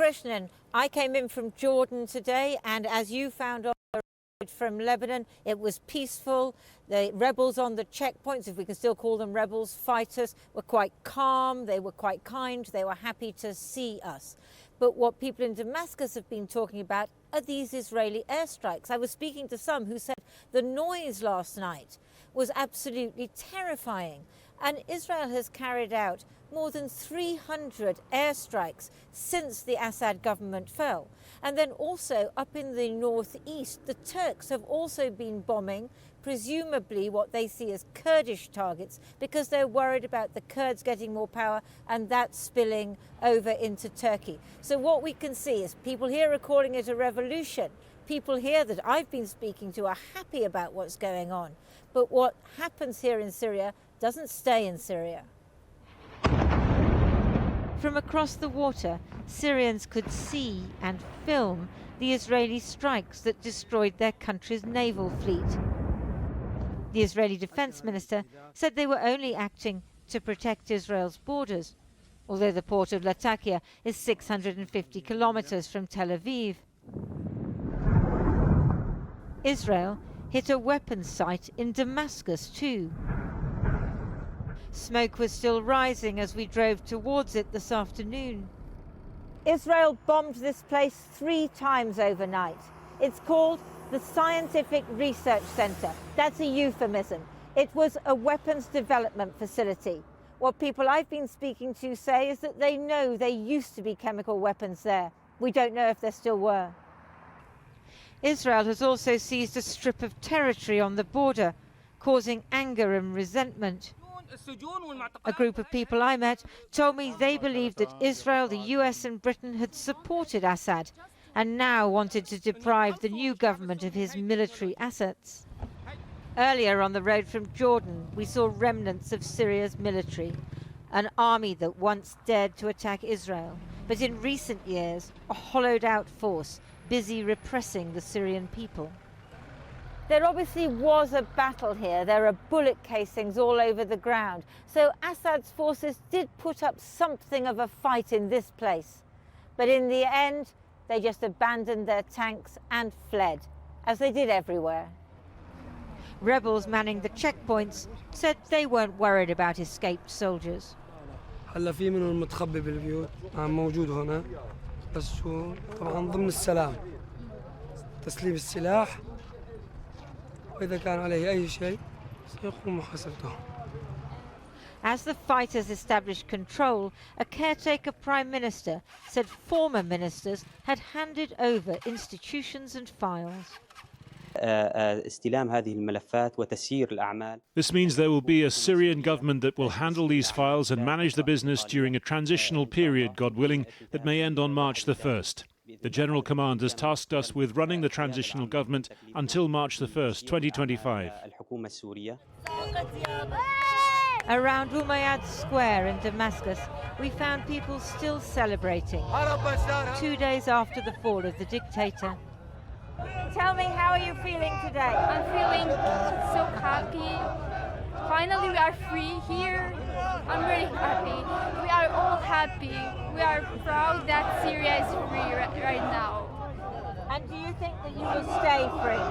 Krishnan, I came in from Jordan today, and as you found on the road from Lebanon, it was peaceful. The rebels on the checkpoints, if we can still call them rebels, fighters, were quite calm, they were quite kind, they were happy to see us. But what people in Damascus have been talking about are these Israeli airstrikes. I was speaking to some who said the noise last night was absolutely terrifying. And Israel has carried out more than 300 airstrikes since the Assad government fell. And then also up in the northeast, the Turks have also been bombing, presumably what they see as Kurdish targets, because they're worried about the Kurds getting more power and that spilling over into Turkey. So what we can see is people here are calling it a revolution. People here that I've been speaking to are happy about what's going on. But what happens here in Syria doesn't stay in Syria. From across the water, Syrians could see and film the Israeli strikes that destroyed their country's naval fleet. The Israeli defense minister said they were only acting to protect Israel's borders, although the port of Latakia is 650 kilometers from Tel Aviv. Israel hit a weapons site in Damascus too. Smoke was still rising as we drove towards it this afternoon. Israel bombed this place 3 times overnight. It's called the Scientific Research Center. That's a euphemism. It was a weapons development facility. What people I've been speaking to say is that they know there used to be chemical weapons there. We don't know if there still were. Israel has also seized a strip of territory on the border, causing anger and resentment. A group of people I met told me they believed that Israel, the US and Britain had supported Assad and now wanted to deprive the new government of his military assets. Earlier on the road from Jordan, we saw remnants of Syria's military, an army that once dared to attack Israel, but in recent years a hollowed-out force busy repressing the Syrian people. There obviously was a battle here. There are bullet casings all over the ground. So Assad's forces did put up something of a fight in this place. But in the end, they just abandoned their tanks and fled, as they did everywhere. Rebels manning the checkpoints said they weren't worried about escaped soldiers. هلا في منهم متخبي بالبيوت موجود هنا بس شو طبعا ضمن السلام تسليم السلاح وإذا كان عليه أي شيء سيقوم محاسبته. As the fighters established control, a caretaker prime minister said former ministers had handed over institutions and files. This means there will be a Syrian government that will handle these files and manage the business during a transitional period, God willing, that may end on March the 1st. The General Command has tasked us with running the transitional government until March the 1st, 2025. Around Umayyad Square in Damascus, we found people still celebrating 2 days after the fall of the dictator. Tell me, how are you feeling today? I'm feeling so happy. Finally, we are free here. I'm very happy. We are all happy. We are proud that Syria is free right now. And do you think that you will stay free?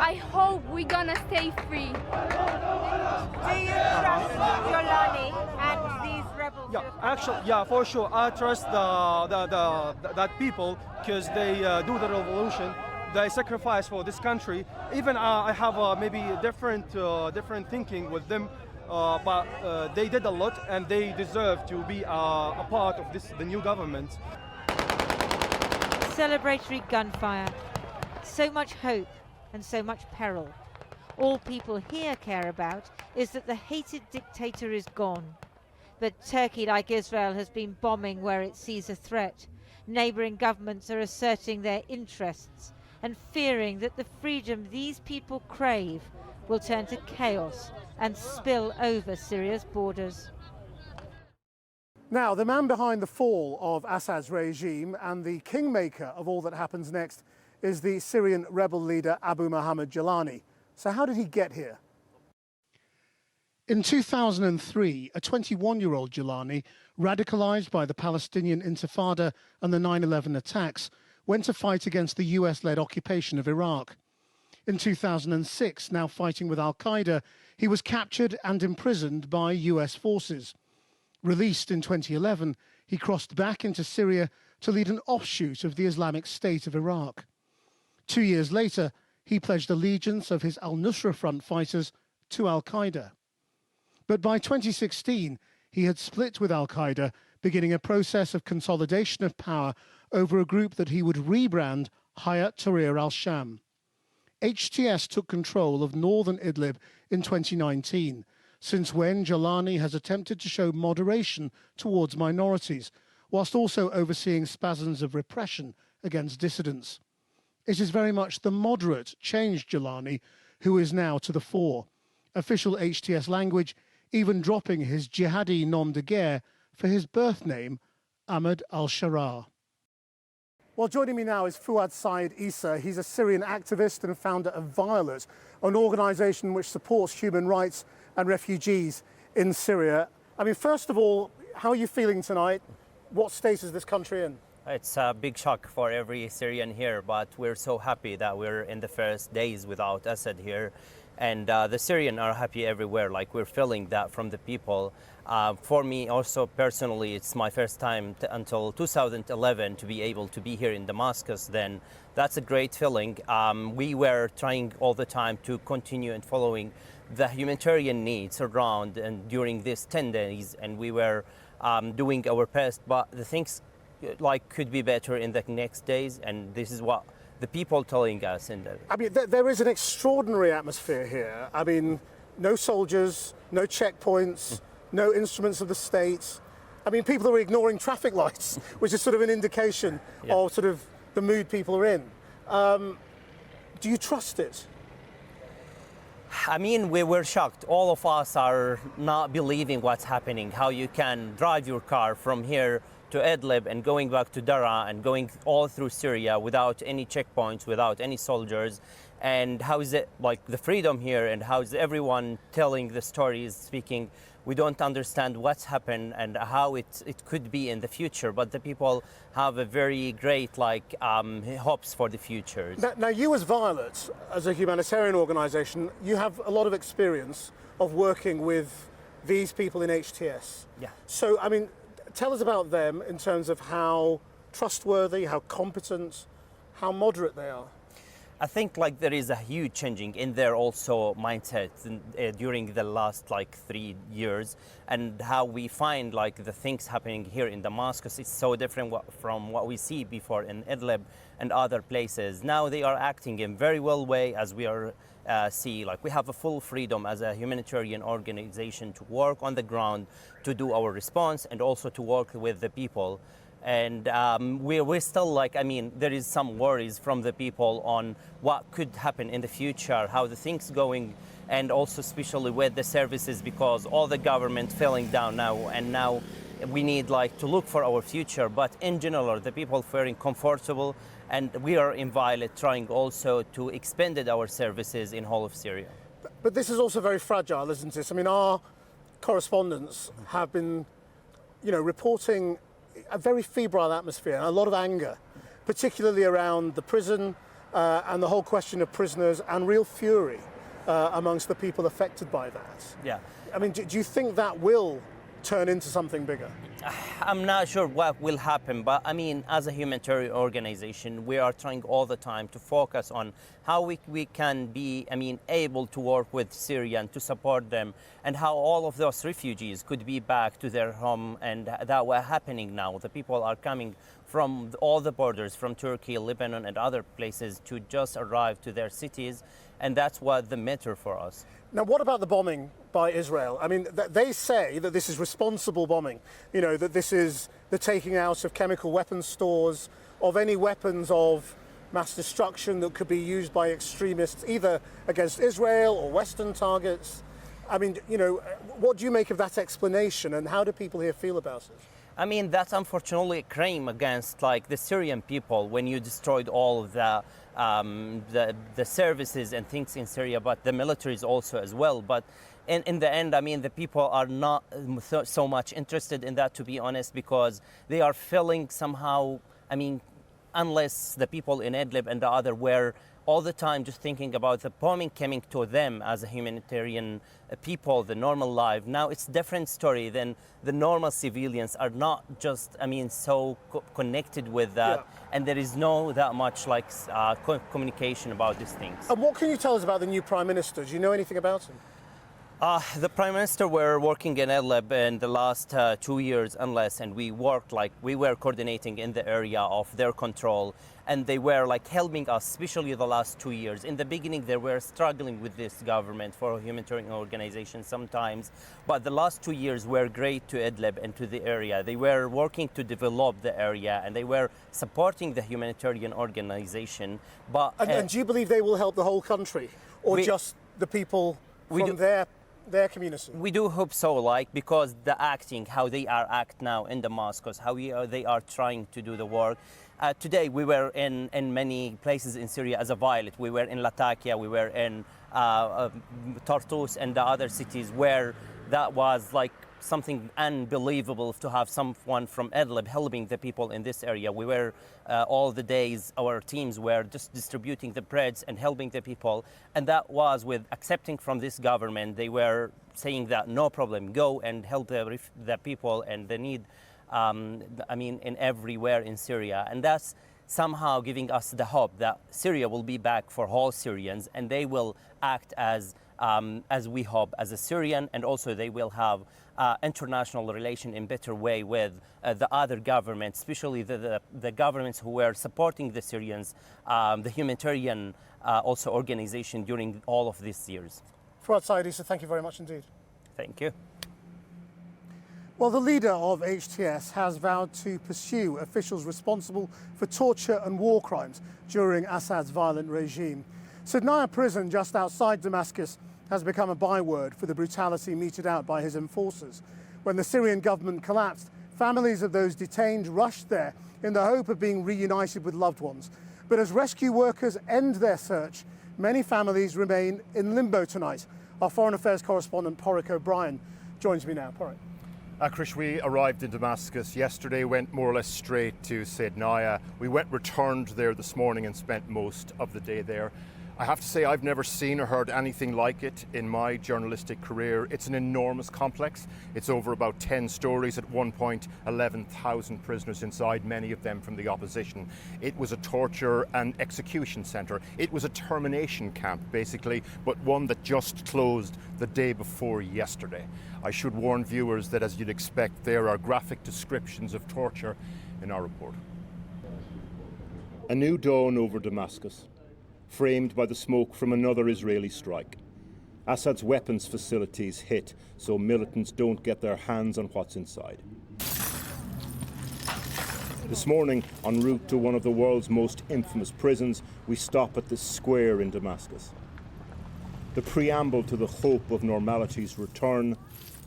I hope we're gonna stay free. Do you trust al-Julani and these rebels? Yeah, actually, yeah, for sure. I trust that people because they do the revolution. They sacrifice for this country. Even I have maybe different thinking with them, but they did a lot and they deserve to be a part of the new government. Celebratory gunfire, so much hope and so much peril. All people here care about is that the hated dictator is gone. But Turkey, like Israel, has been bombing where it sees a threat. Neighbouring governments are asserting their interests and fearing that the freedom these people crave will turn to chaos and spill over Syria's borders. Now, the man behind the fall of Assad's regime and the kingmaker of all that happens next is the Syrian rebel leader Abu Muhammad al-Julani. So how did he get here? In 2003, a 21-year-old Julani, radicalized by the Palestinian Intifada and the 9/11 attacks, went to fight against the US-led occupation of Iraq. In 2006, now fighting with al-Qaeda, he was captured and imprisoned by US forces. Released in 2011, he crossed back into Syria to lead an offshoot of the Islamic State of Iraq. 2 years later, he pledged allegiance of his al-Nusra Front fighters to al-Qaeda. But by 2016, he had split with al-Qaeda, beginning a process of consolidation of power over a group that he would rebrand Hayat Tahrir al-Sham. HTS took control of northern Idlib in 2019, since when Julani has attempted to show moderation towards minorities, whilst also overseeing spasms of repression against dissidents. It is very much the moderate, changed Julani who is now to the fore. Official HTS language even dropping his jihadi nom de guerre for his birth name, Ahmed al-Sharaa. Well, joining me now is Fuad Said Issa. He's a Syrian activist and founder of Violet, an organisation which supports human rights and refugees in Syria. I mean, first of all, how are you feeling tonight? What state is this country in? It's a big shock for every Syrian here, but we're so happy that we're in the first days without Assad here. And the Syrians are happy everywhere, like we're feeling that from the people. For me also personally, it's my first time until 2011 to be able to be here in Damascus. Then that's a great feeling. We were trying all the time to continue and following the humanitarian needs around and during these 10 days, and we were doing our best, but the things like could be better in the next days, and this is what the people telling us. I mean, there is an extraordinary atmosphere here. I mean, no soldiers, no checkpoints, no instruments of the state. I mean, people are ignoring traffic lights, which is sort of an indication of sort of the mood people are in. Do you trust it? I mean, we were shocked. All of us are not believing what's happening, how you can drive your car from here to Idlib and going back to Daraa and going all through Syria without any checkpoints, without any soldiers. And how is it like the freedom here, and how is everyone telling the stories, speaking? We don't understand what's happened and how it could be in the future, but the people have a very great hopes for the future. Now you as Violet, as a humanitarian organisation, you have a lot of experience of working with these people in HTS. Yeah. So, I mean, tell us about them in terms of how trustworthy, how competent, how moderate they are. I think there is a huge changing in their also mindset during the last 3 years, and how we find the things happening here in Damascus is so different from what we see before in Idlib and other places. Now they are acting in very well way, as we are see we have a full freedom as a humanitarian organization to work on the ground, to do our response, and also to work with the people. And we're still there is some worries from the people on what could happen in the future, how the things going, and also especially with the services, because all the government falling down now, and now we need to look for our future. But in general, the people feeling comfortable, and we are in Violet trying also to expand our services in whole of Syria. But this is also very fragile, isn't it? I mean, our correspondents have been, reporting a very febrile atmosphere and a lot of anger, particularly around the prison and the whole question of prisoners, and real fury amongst the people affected by that. Yeah. I mean, do you think that will turn into something bigger? I'm not sure what will happen, but I mean, as a humanitarian organization, we are trying all the time to focus on how we can be, able to work with Syria and to support them, and how all of those refugees could be back to their home, and that were happening now. The people are coming from all the borders, from Turkey, Lebanon, and other places to just arrive to their cities, and that's what the matter for us. Now, what about the bombing by Israel? I mean, they say that this is responsible bombing, that this is the taking out of chemical weapons stores, of any weapons of mass destruction that could be used by extremists, either against Israel or Western targets. I mean, what do you make of that explanation, and how do people here feel about it? I mean, that's unfortunately a crime against the Syrian people when you destroyed all of the services and things in Syria, but the militaries also as well. But in the end, I mean, the people are not so much interested in that, to be honest, because they are feeling somehow, I mean, unless the people in Idlib and the other were all the time just thinking about the bombing coming to them as a humanitarian people, the normal life. Now it's a different story. Then the normal civilians are not just, I mean, so connected with that, and there is no that much like communication about these things. And what can you tell us about the new Prime Minister? Do you know anything about him? The Prime Minister were working in Idlib in the last 2 years unless, and we worked like we were coordinating in the area of their control, and they were like helping us, especially the last 2 years. In the beginning, they were struggling with this government for humanitarian organizations sometimes, but the last 2 years were great to Idlib and to the area. They were working to develop the area, and they were supporting the humanitarian organization. But and do you believe they will help the whole country, or just the people from their community? We do hope so, like, because the acting, how they are act now in Damascus, how they are trying to do the work. Today we were in many places in Syria as a violet. We were in Latakia, we were in Tartus and the other cities where that was like something unbelievable to have someone from Idlib helping the people in this area. We were all the days, our teams were just distributing the breads and helping the people, and that was with accepting from this government. They were saying that no problem, go and help the people and the need, I mean, in everywhere in Syria. And that's somehow giving us the hope that Syria will be back for all Syrians, and they will act as we hope, as a Syrian, and also they will have international relation in better way with the other governments, especially the governments who were supporting the Syrians, the humanitarian also organization during all of these years. Fuad Saidi, thank you very much indeed. Thank you. Well, the leader of HTS has vowed to pursue officials responsible for torture and war crimes during Assad's violent regime. Saydnaya prison just outside Damascus has become a byword for the brutality meted out by his enforcers. When the Syrian government collapsed, families of those detained rushed there in the hope of being reunited with loved ones. But as rescue workers end their search, many families remain in limbo tonight. Our Foreign Affairs correspondent Porrick O'Brien joins me now. Porrick. Krish, we arrived in Damascus yesterday, went more or less straight to Saydnaya. We returned there this morning and spent most of the day there. I have to say, I've never seen or heard anything like it in my journalistic career. It's an enormous complex. It's over about 10 stories, at one point 11,000 prisoners inside, many of them from the opposition. It was a torture and execution centre. It was a termination camp, basically, but one that just closed the day before yesterday. I should warn viewers that, as you'd expect, there are graphic descriptions of torture in our report. A new dawn over Damascus, framed by the smoke from another Israeli strike. Assad's weapons facilities hit so militants don't get their hands on what's inside. This morning, en route to one of the world's most infamous prisons, we stop at this square in Damascus. The preamble to the hope of normality's return: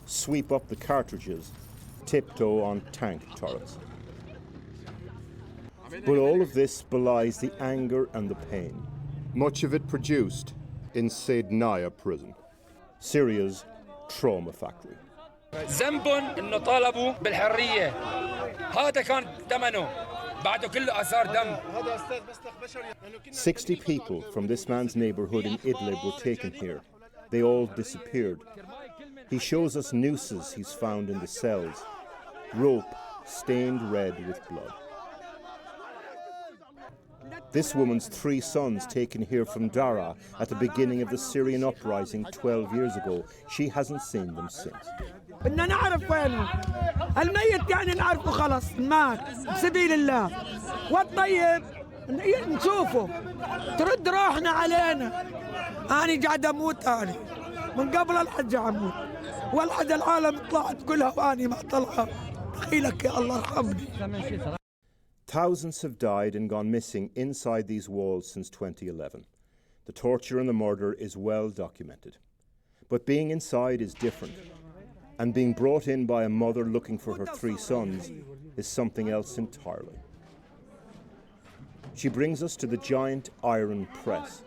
sweep up the cartridges, tiptoe on tank turrets. But all of this belies the anger and the pain. Much of it produced in Saydnaya prison, Syria's trauma factory. ذنبهم انه طالبوا بالحريه هذا كان ثمنه بعده كله اثار دم. 60 people from this man's neighborhood in Idlib were taken here. They all disappeared. He shows us nooses he's found in the cells, rope stained red with blood. This woman's 3 sons taken here from Dara at the beginning of the Syrian uprising 12 years ago. She hasn't seen them since. بدنا نعرف وينه الميت، يعني نعرفه خلص مات بسبيل الله، والطيب نشوفه ترد روحنا علينا. أنا قاعد أموت، أنا من قبل الحج أموت، والحد العالم طلعت كلها وأنا ما طلعها. دخيلك يا الله ارحمني. Thousands have died and gone missing inside these walls since 2011. The torture and the murder is well documented. But being inside is different. And being brought in by a mother looking for her 3 sons is something else entirely. She brings us to the giant iron press.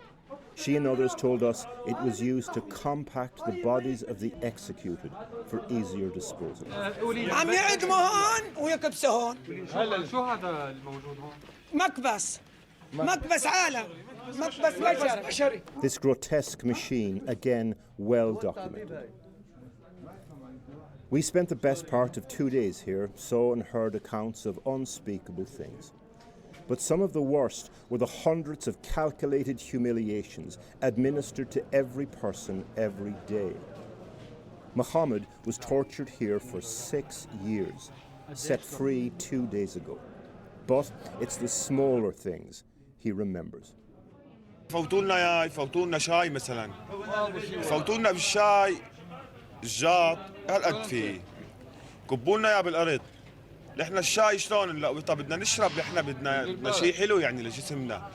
She and others told us it was used to compact the bodies of the executed for easier disposal. عم يعدموا هون ويكبسوا هون. هلا شو هذا الموجود هون؟ مكبس. مكبس عالم. مكبس بشري. This grotesque machine, again, well documented. We spent the best part of 2 days here, saw and heard accounts of unspeakable things. But some of the worst were the hundreds of calculated humiliations administered to every person every day. Muhammad was tortured here for 6 years, set free 2 days ago. But it's the smaller things he remembers. يفوتوا لنا شاي مثلا، يفوتوا لنا بالشاي الجاط هالقد فيه، كبوا لنا اياه بالارض. نحن الشاي شلون نلاقيه؟ طب بدنا نشرب، نحن بدنا شيء حلو يعني لجسمنا.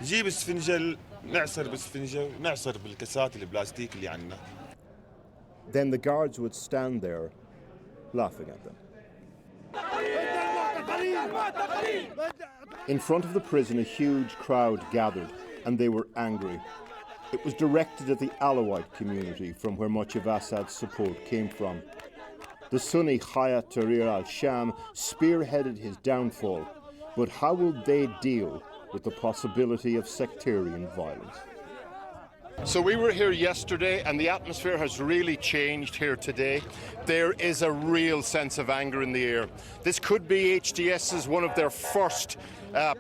نجيب اسفنجل نعصر بالاسفنجل ونعصر بالكاسات البلاستيك اللي عندنا. Then the guards would stand there laughing at them. In front of the prison, a huge crowd gathered, and they were angry. It was directed at the Alawite community, from where much of Assad's support came from. The Sunni Hayat Tahrir al-Sham spearheaded his downfall, but how will they deal with the possibility of sectarian violence? So we were here yesterday and the atmosphere has really changed here today. There is a real sense of anger in the air. This could be HDS's one of their first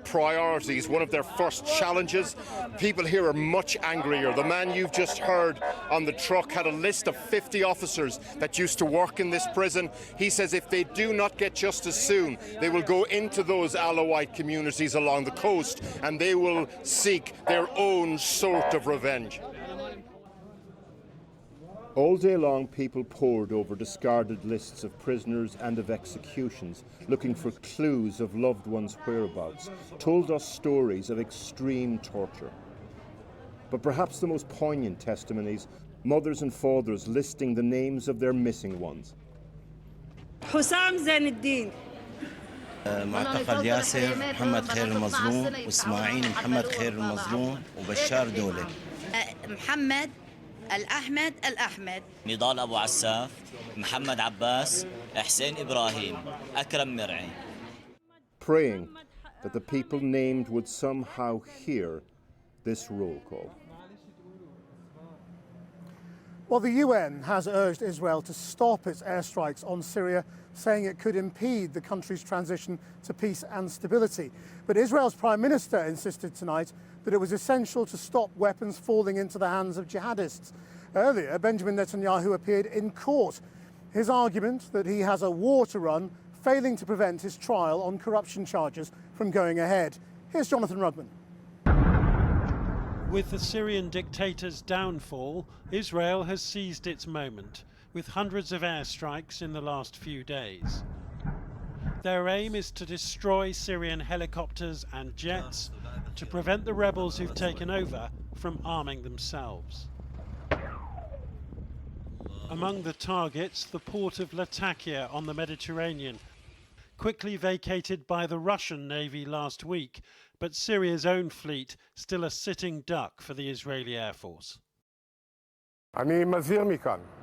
priorities, one of their first challenges. People here are much angrier. The man you've just heard on the truck had a list of 50 officers that used to work in this prison. He says if they do not get justice soon, they will go into those Alawite communities along the coast and they will seek their own sort of revenge. All day long, people pored over discarded lists of prisoners and of executions, looking for clues of loved ones' whereabouts, told us stories of extreme torture. But perhaps the most poignant testimonies, mothers and fathers listing the names of their missing ones. حسام زين الدين. معتقل ياسر محمد خير المظلوم واسماعيل محمد خير المظلوم وبشار دولة. محمد الأحمد نضال أبو عساف محمد عباس حسين إبراهيم أكرم مرعي. Praying that the people named would somehow hear this roll call. Well, the UN has urged Israel to stop its airstrikes on Syria, saying it could impede the country's transition to peace and stability. But Israel's Prime Minister insisted tonight that it was essential to stop weapons falling into the hands of jihadists. Earlier, Benjamin Netanyahu appeared in court. His argument that he has a war to run, failing to prevent his trial on corruption charges from going ahead. Here's Jonathan Rugman. With the Syrian dictator's downfall, Israel has seized its moment, with hundreds of airstrikes in the last few days. Their aim is to destroy Syrian helicopters and jets, to prevent the rebels who've taken over from arming themselves. Among the targets, the port of Latakia on the Mediterranean, quickly vacated by the Russian Navy last week, but Syria's own fleet still a sitting duck for the Israeli Air Force.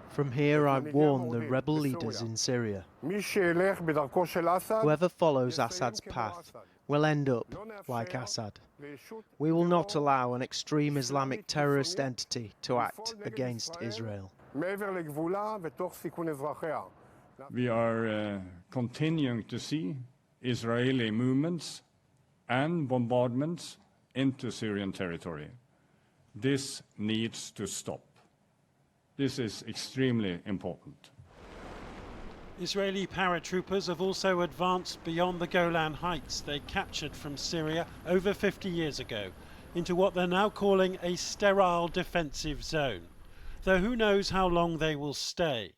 From here, I warn the rebel leaders in Syria. Whoever follows Assad's path will end up like Assad. We will not allow an extreme Islamic terrorist entity to act against Israel. We are continuing to see Israeli movements and bombardments into Syrian territory. This needs to stop. This is extremely important. Israeli paratroopers have also advanced beyond the Golan Heights they captured from Syria over 50 years ago into what they're now calling a sterile defensive zone, though who knows how long they will stay.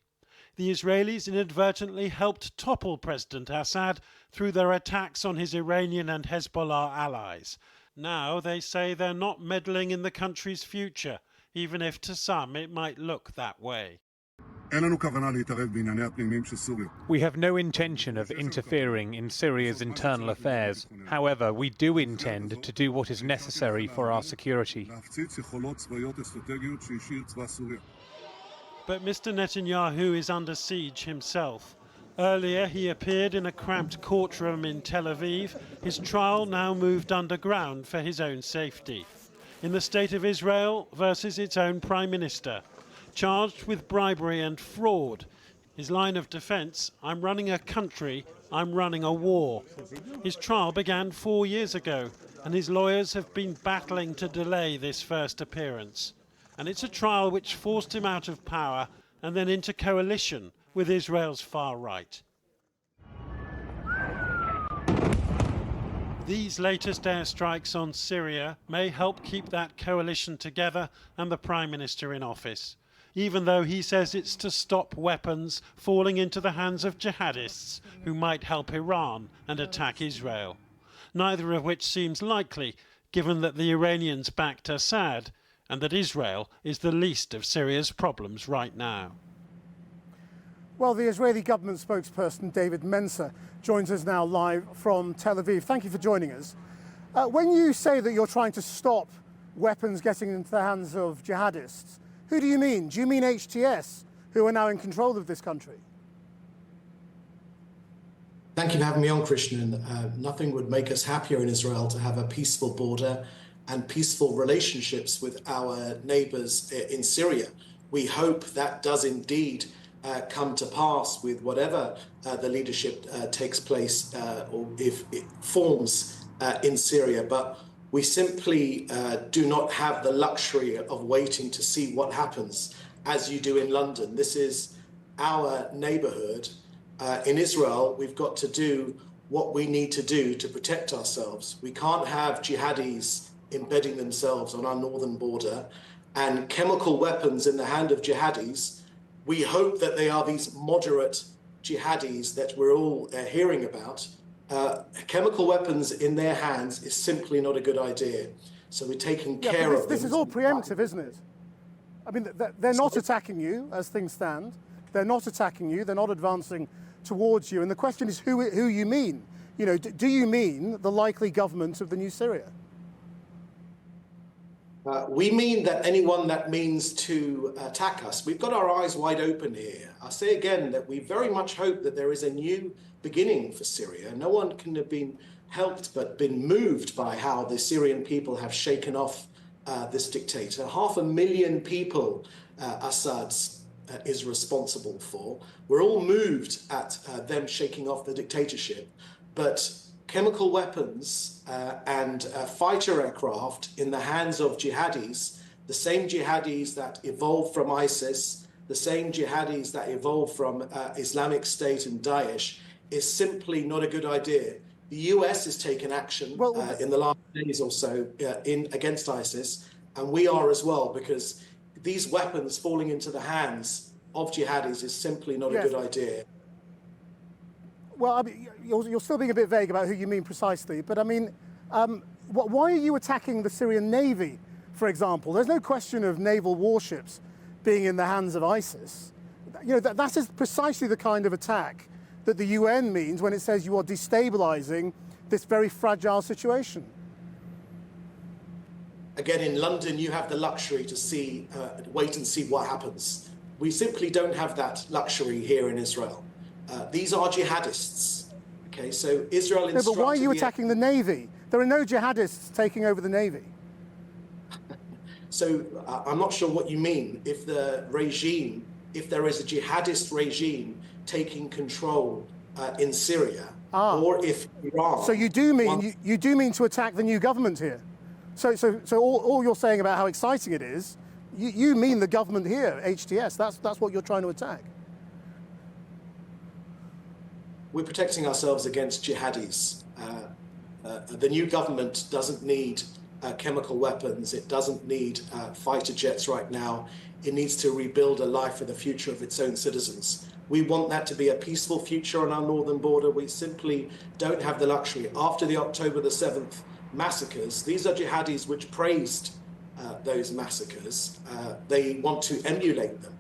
The Israelis inadvertently helped topple President Assad through their attacks on his Iranian and Hezbollah allies. Now they say they're not meddling in the country's future, even if to some it might look that way. We have no intention of interfering in Syria's internal affairs. However, we do intend to do what is necessary for our security. But Mr. Netanyahu is under siege himself. Earlier, he appeared in a cramped courtroom in Tel Aviv. His trial now moved underground for his own safety. In the state of Israel versus its own prime minister, charged with bribery and fraud. His line of defense, I'm running a country, I'm running a war. His trial began 4 years ago, and his lawyers have been battling to delay this first appearance. And it's a trial which forced him out of power and then into coalition with Israel's far right. These latest airstrikes on Syria may help keep that coalition together and the Prime Minister in office, even though he says it's to stop weapons falling into the hands of jihadists who might help Iran and attack Israel. Neither of which seems likely, given that the Iranians backed Assad and that Israel is the least of Syria's problems right now. Well, the Israeli government spokesperson David Mencer joins us now live from Tel Aviv. Thank you for joining us. When you say that you're trying to stop weapons getting into the hands of jihadists, who do you mean? Do you mean HTS, who are now in control of this country? Thank you for having me on, Christian. Nothing would make us happier in Israel to have a peaceful border and peaceful relationships with our neighbours in Syria. We hope that does indeed come to pass with whatever the leadership takes place or if it forms in Syria. But we simply do not have the luxury of waiting to see what happens, as you do in London. This is our neighbourhood. In Israel, we've got to do what we need to do to protect ourselves. We can't have jihadis embedding themselves on our northern border and chemical weapons in the hand of jihadis. We hope that they are these moderate jihadis that we're all hearing about. Chemical weapons in their hands is simply not a good idea. So we're taking care of them. This is all preemptive, isn't it? I mean, they're not attacking you as things stand. They're not attacking you. They're not advancing towards you. And the question is who you mean. You know, do you mean the likely government of the new Syria? We mean that anyone that means to attack us. We've got our eyes wide open here. I'll say again that we very much hope that there is a new beginning for Syria. No one can have been helped but been moved by how the Syrian people have shaken off this dictator. 500,000 people Assad is responsible for. We're all moved at them shaking off the dictatorship. But chemical weapons and fighter aircraft in the hands of jihadis, the same jihadis that evolved from ISIS, the same jihadis that evolved from Islamic State and Daesh, is simply not a good idea. The US has taken action in the last days or so against ISIS, and we are as well, because these weapons falling into the hands of jihadis is simply not a good idea. Well, I mean, you're still being a bit vague about who you mean precisely, but I mean, why are you attacking the Syrian Navy, for example? There's no question of naval warships being in the hands of ISIS. You know, that is precisely the kind of attack that the UN means when it says you are destabilizing this very fragile situation. Again, in London, you have the luxury to wait and see what happens. We simply don't have that luxury here in Israel. These are jihadists. Okay, so Israel instructed... No, but why are you attacking the Navy? There are no jihadists taking over the Navy. So I'm not sure what you mean. If there is a jihadist regime taking control in Syria, or if Iran... So you do mean to attack the new government here? So all you're saying about how exciting it is, you mean the government here, HTS. That's what you're trying to attack. We're protecting ourselves against jihadis. The new government doesn't need chemical weapons. It doesn't need fighter jets right now. It needs to rebuild a life for the future of its own citizens. We want that to be a peaceful future on our northern border. We simply don't have the luxury. After the October the 7th massacres, these are jihadis which praised those massacres. They want to emulate them.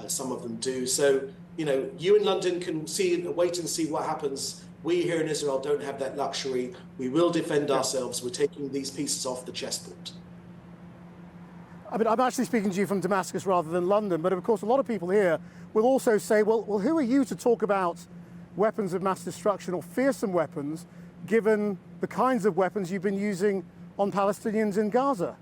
Some of them do. So, you know, you in London can wait and see what happens. We here in Israel don't have that luxury. We will defend ourselves. We're taking these pieces off the chessboard. I mean, I'm actually speaking to you from Damascus rather than London, but of course a lot of people here will also say, well, who are you to talk about weapons of mass destruction or fearsome weapons, given the kinds of weapons you've been using on Palestinians in Gaza?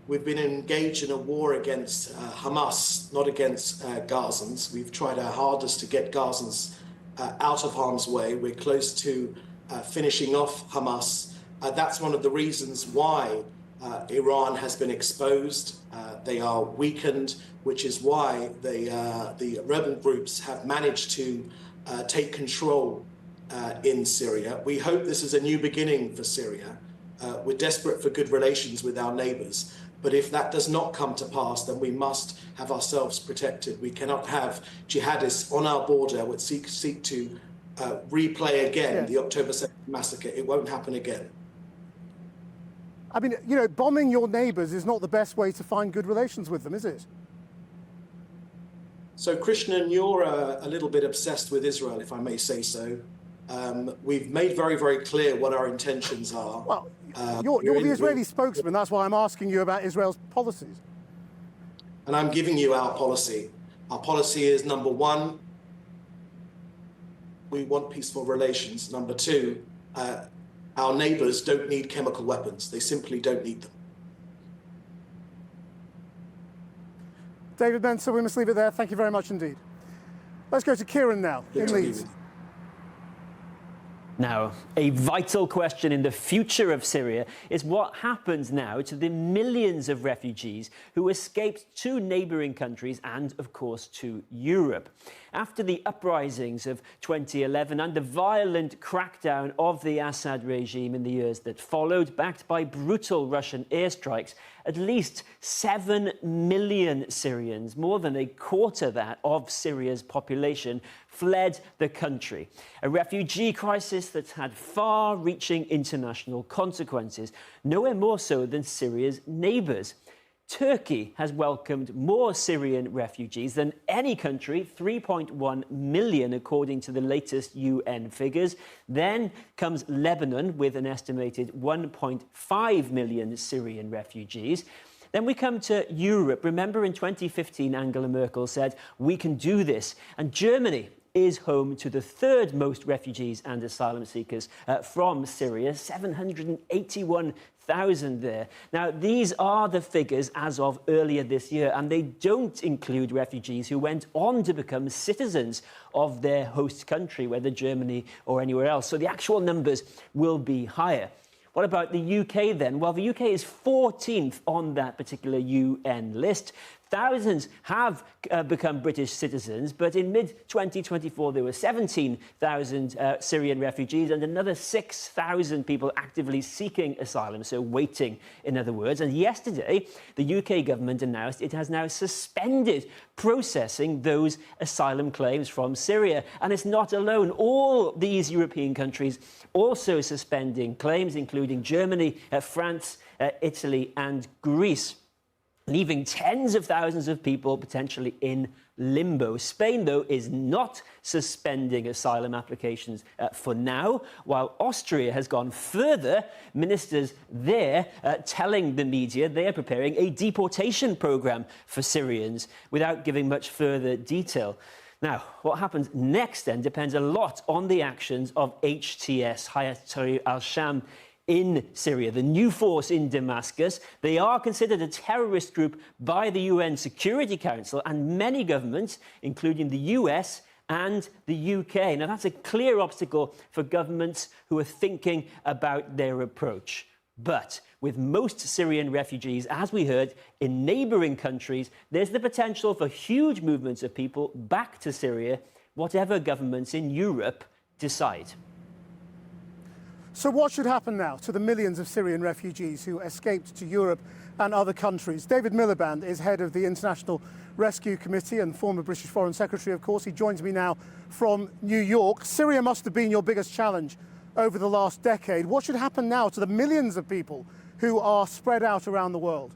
We've been engaged in a war against Hamas, not against Gazans. We've tried our hardest to get Gazans out of harm's way. We're close to finishing off Hamas. That's one of the reasons why Iran has been exposed. They are weakened, which is why the rebel groups have managed to take control in Syria. We hope this is a new beginning for Syria. We're desperate for good relations with our neighbors. But if that does not come to pass, then we must have ourselves protected. We cannot have jihadists on our border which seek to replay again the October 7th massacre. It won't happen again. I mean, you know, bombing your neighbors is not the best way to find good relations with them, is it? So, Krishnan, you're a little bit obsessed with Israel, if I may say so. We've made very, very clear what our intentions are. Well, you're the Israeli spokesman. That's why I'm asking you about Israel's policies. And I'm giving you our policy. Our policy is, number one, we want peaceful relations. Number two, our neighbors don't need chemical weapons. They simply don't need them. David Benson, we must leave it there. Thank you very much indeed. Let's go to Kieran now in Leeds. Now, a vital question in the future of Syria is what happens now to the millions of refugees who escaped to neighbouring countries and, of course, to Europe. After the uprisings of 2011 and the violent crackdown of the Assad regime in the years that followed, backed by brutal Russian airstrikes, at least 7 million Syrians, more than a quarter that of Syria's population, fled the country. A refugee crisis that's had far-reaching international consequences, nowhere more so than Syria's neighbours. Turkey has welcomed more Syrian refugees than any country, 3.1 million according to the latest UN figures. Then comes Lebanon with an estimated 1.5 million Syrian refugees. Then we come to Europe. Remember in 2015, Angela Merkel said, we can do this. And Germany is home to the third most refugees and asylum seekers from Syria, 781,000 there. Now, these are the figures as of earlier this year, and they don't include refugees who went on to become citizens of their host country, whether Germany or anywhere else. So the actual numbers will be higher. What about the UK then? Well, the UK is 14th on that particular UN list. Thousands have become British citizens, but in mid-2024 there were 17,000 Syrian refugees and another 6,000 people actively seeking asylum, so waiting, in other words. And yesterday, the UK government announced it has now suspended processing those asylum claims from Syria. And it's not alone. All these European countries also suspending claims, including Germany, France, Italy and Greece, leaving tens of thousands of people potentially in limbo. Spain, though, is not suspending asylum applications for now, while Austria has gone further. Ministers there telling the media they are preparing a deportation programme for Syrians without giving much further detail. Now, what happens next then depends a lot on the actions of HTS, Hayat Tahrir al-Sham, in Syria, the new force in Damascus. They are considered a terrorist group by the UN Security Council and many governments, including the US and the UK. Now, that's a clear obstacle for governments who are thinking about their approach. But with most Syrian refugees, as we heard, in neighbouring countries, there's the potential for huge movements of people back to Syria, whatever governments in Europe decide. So what should happen now to the millions of Syrian refugees who escaped to Europe and other countries? David Miliband is head of the International Rescue Committee and former British Foreign Secretary, of course. He joins me now from New York. Syria must have been your biggest challenge over the last decade. What should happen now to the millions of people who are spread out around the world?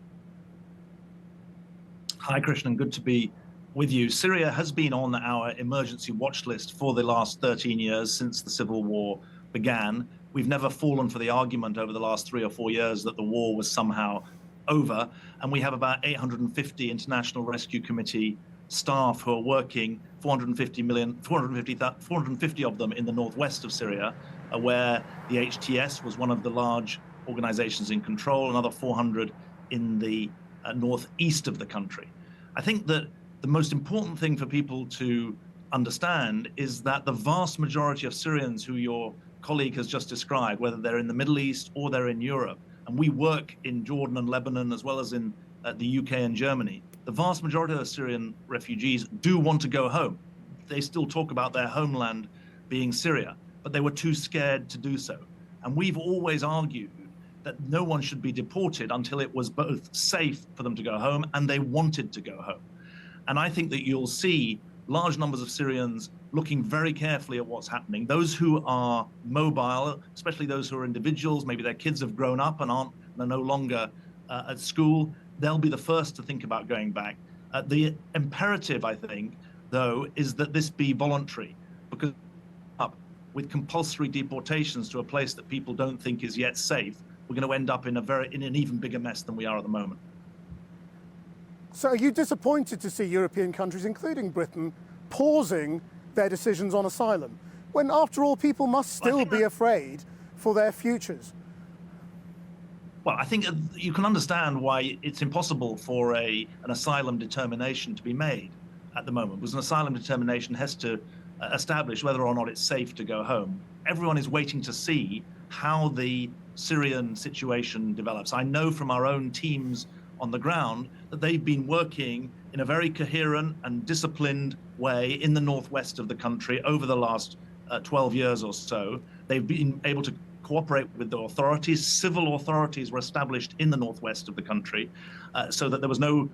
Hi, Krishnan. Good to be with you. Syria has been on our emergency watch list for the last 13 years since the civil war began. We've never fallen for the argument over the last 3 or 4 years that the war was somehow over. And we have about 850 International Rescue Committee staff who are working, 450 of them in the northwest of Syria, where the HTS was one of the large organizations in control, another 400 in the northeast of the country. I think that the most important thing for people to understand is that the vast majority of Syrians who your colleague has just described, whether they're in the Middle East or they're in Europe, and we work in Jordan and Lebanon as well as in the UK and Germany, the vast majority of the Syrian refugees do want to go home. They still talk about their homeland being Syria, but they were too scared to do so. And we've always argued that no one should be deported until it was both safe for them to go home and they wanted to go home. And I think that you'll see large numbers of Syrians looking very carefully at what's happening. Those who are mobile, especially those who are individuals, maybe their kids have grown up and are no longer at school, they'll be the first to think about going back. The imperative, I think, though, is that this be voluntary, because with compulsory deportations to a place that people don't think is yet safe, we're going to end up in an even bigger mess than we are at the moment. So are you disappointed to see European countries, including Britain, pausing their decisions on asylum, when after all people must still be afraid for their futures? Well, I think you can understand why it's impossible for an asylum determination to be made at the moment, because an asylum determination has to establish whether or not it's safe to go home. Everyone is waiting to see how the Syrian situation develops. I know from our own teams on the ground that they've been working in a very coherent and disciplined way in the northwest of the country over the last 12 years or so. They've been able to cooperate with the authorities. Civil authorities were established in the northwest of the country so that there was no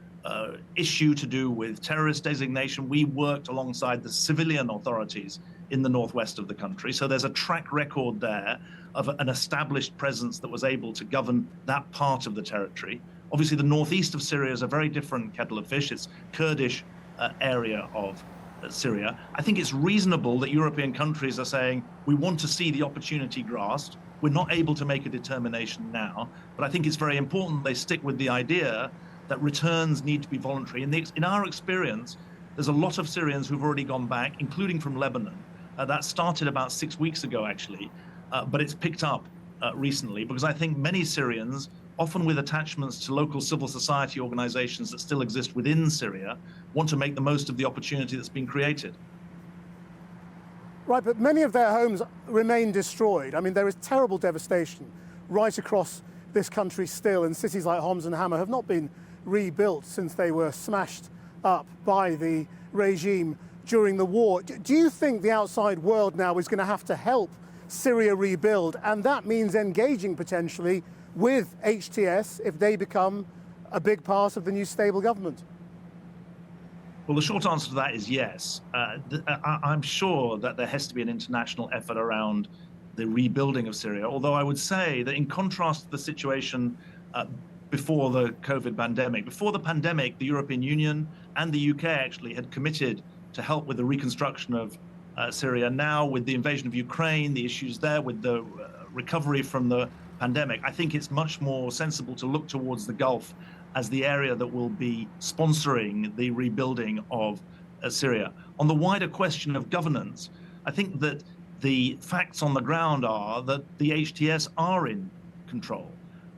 issue to do with terrorist designation. We worked alongside the civilian authorities in the northwest of the country. So there's a track record there of an established presence that was able to govern that part of the territory. Obviously, the northeast of Syria is a very different kettle of fish. It's Kurdish area of Syria. I think it's reasonable that European countries are saying, we want to see the opportunity grasped. We're not able to make a determination now, but I think it's very important they stick with the idea that returns need to be voluntary. In our experience, there's a lot of Syrians who've already gone back, including from Lebanon. That started about 6 weeks ago, actually, but it's picked up recently, because I think many Syrians, often with attachments to local civil society organizations that still exist within Syria, want to make the most of the opportunity that's been created. Right, but many of their homes remain destroyed. I mean, there is terrible devastation right across this country still, and cities like Homs and Hama have not been rebuilt since they were smashed up by the regime during the war. Do you think the outside world now is going to have to help Syria rebuild, and that means engaging potentially with HTS if they become a big part of the new stable government? Well, the short answer to that is yes. I'm sure that there has to be an international effort around the rebuilding of Syria, although I would say that in contrast to the situation before the COVID pandemic, before the pandemic, the European Union and the UK actually had committed to help with the reconstruction of Syria. Now, with the invasion of Ukraine, the issues there with the recovery from the pandemic, I think it's much more sensible to look towards the Gulf as the area that will be sponsoring the rebuilding of Syria. On the wider question of governance, I think that the facts on the ground are that the HTS are in control.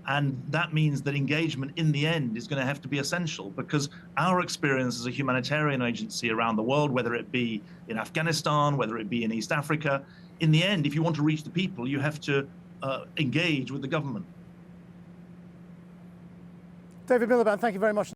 And that means that engagement in the end is going to have to be essential, because our experience as a humanitarian agency around the world, whether it be in Afghanistan, whether it be in East Africa, in the end, if you want to reach the people, you have to engage with the government. David Miliband, thank you very much.